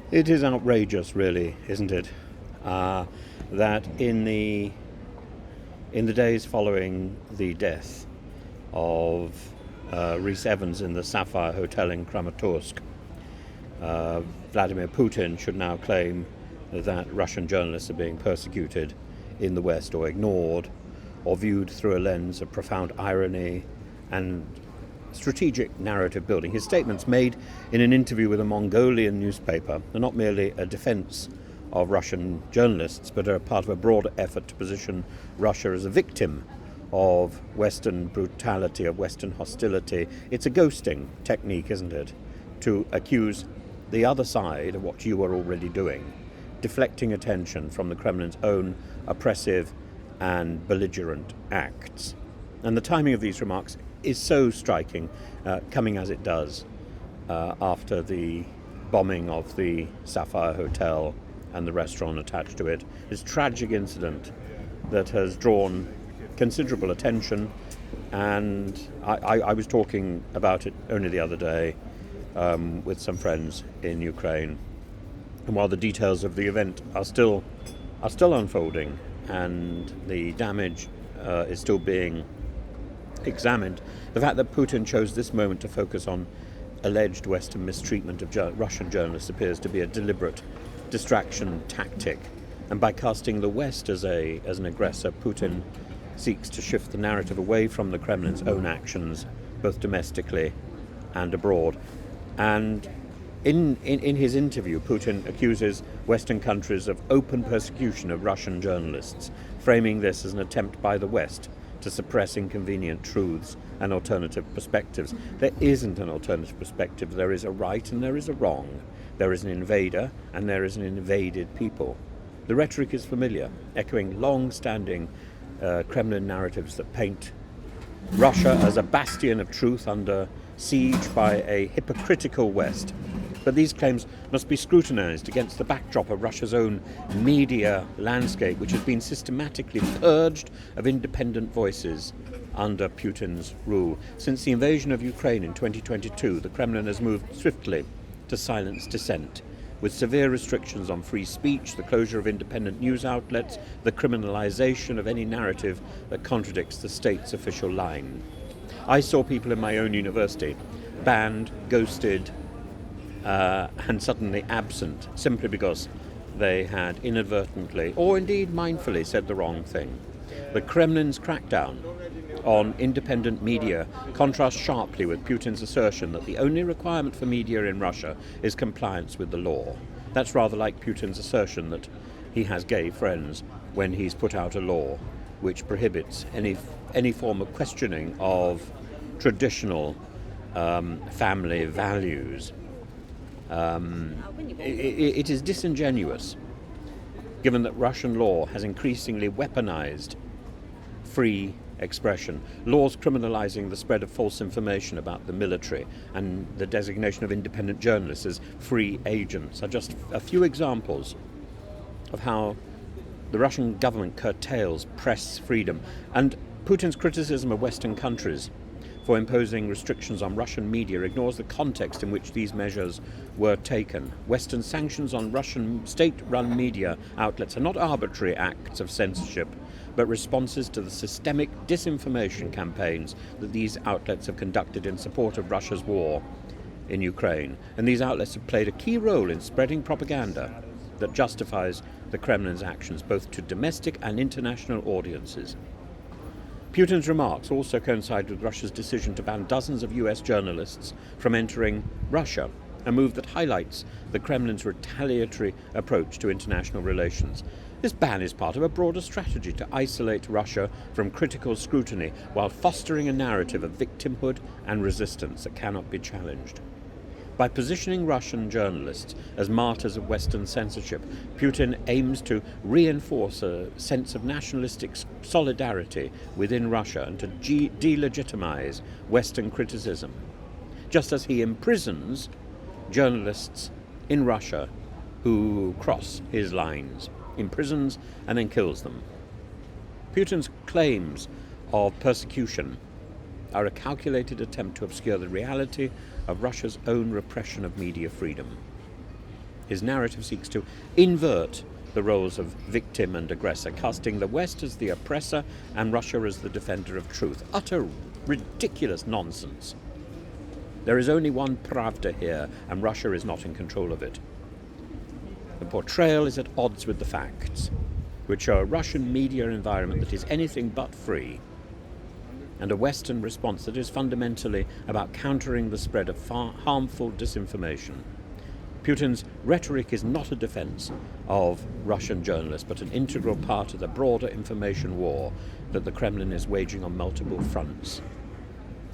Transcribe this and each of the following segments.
It is outrageous, really, isn't it? That in the days following the death of Rhys Evans in the Sapphire Hotel in Kramatorsk, Vladimir Putin should now claim that Russian journalists are being persecuted in the West or ignored or viewed through a lens of profound irony and strategic narrative building. His statements made in an interview with a Mongolian newspaper are not merely a defense of Russian journalists, but are part of a broader effort to position Russia as a victim of Western brutality, of Western hostility. It's a ghosting technique, isn't it? To accuse the other side of what you are already doing, deflecting attention from the Kremlin's own oppressive and belligerent acts. And the timing of these remarks is so striking, coming as it does after the bombing of the Sapphire Hotel and the restaurant attached to it. This tragic incident that has drawn considerable attention, and I was talking about it only the other day with some friends in Ukraine, and while the details of the event are still unfolding and the damage is still being examined, the fact that Putin chose this moment to focus on alleged Western mistreatment of Russian journalists appears to be a deliberate distraction tactic. And by casting the West as an aggressor, Putin seeks to shift the narrative away from the Kremlin's own actions, both domestically and abroad. And in his interview, Putin accuses Western countries of open persecution of Russian journalists, framing this as an attempt by the West to suppress inconvenient truths and alternative perspectives. There isn't an alternative perspective. There is a right and there is a wrong. There is an invader and there is an invaded people. The rhetoric is familiar, echoing long-standing Kremlin narratives that paint Russia as a bastion of truth under siege by a hypocritical West. But these claims must be scrutinized against the backdrop of Russia's own media landscape, which has been systematically purged of independent voices under Putin's rule. Since the invasion of Ukraine in 2022, the Kremlin has moved swiftly to silence dissent, with severe restrictions on free speech, the closure of independent news outlets, the criminalization of any narrative that contradicts the state's official line. I saw people in my own university banned, ghosted, and suddenly absent simply because they had inadvertently, or indeed mindfully, said the wrong thing. The Kremlin's crackdown on independent media contrasts sharply with Putin's assertion that the only requirement for media in Russia is compliance with the law. That's rather like Putin's assertion that he has gay friends when he's put out a law which prohibits any form of questioning of traditional family values. It is disingenuous, given that Russian law has increasingly weaponized free expression. Laws criminalizing the spread of false information about the military and the designation of independent journalists as free agents are just a few examples of how the Russian government curtails press freedom. And Putin's criticism of Western countries for imposing restrictions on Russian media ignores the context in which these measures were taken. Western sanctions on Russian state-run media outlets are not arbitrary acts of censorship, but responses to the systemic disinformation campaigns that these outlets have conducted in support of Russia's war in Ukraine. And these outlets have played a key role in spreading propaganda that justifies the Kremlin's actions, both to domestic and international audiences. Putin's remarks also coincide with Russia's decision to ban dozens of US journalists from entering Russia, a move that highlights the Kremlin's retaliatory approach to international relations. This ban is part of a broader strategy to isolate Russia from critical scrutiny while fostering a narrative of victimhood and resistance that cannot be challenged. By positioning Russian journalists as martyrs of Western censorship, Putin aims to reinforce a sense of nationalistic solidarity within Russia and to delegitimize Western criticism, just as he imprisons journalists in Russia who cross his lines, imprisons and then kills them. Putin's claims of persecution are a calculated attempt to obscure the reality of Russia's own repression of media freedom. His narrative seeks to invert the roles of victim and aggressor, casting the West as the oppressor and Russia as the defender of truth. Utter ridiculous nonsense. There is only one pravda here, and Russia is not in control of it. The portrayal is at odds with the facts, which show a Russian media environment that is anything but free, and a Western response that is fundamentally about countering the spread of harmful disinformation. Putin's rhetoric is not a defense of Russian journalists, but an integral part of the broader information war that the Kremlin is waging on multiple fronts.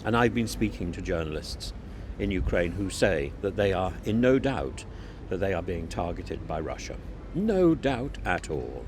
And I've been speaking to journalists in Ukraine who say that they are in no doubt that they are being targeted by Russia. No doubt at all.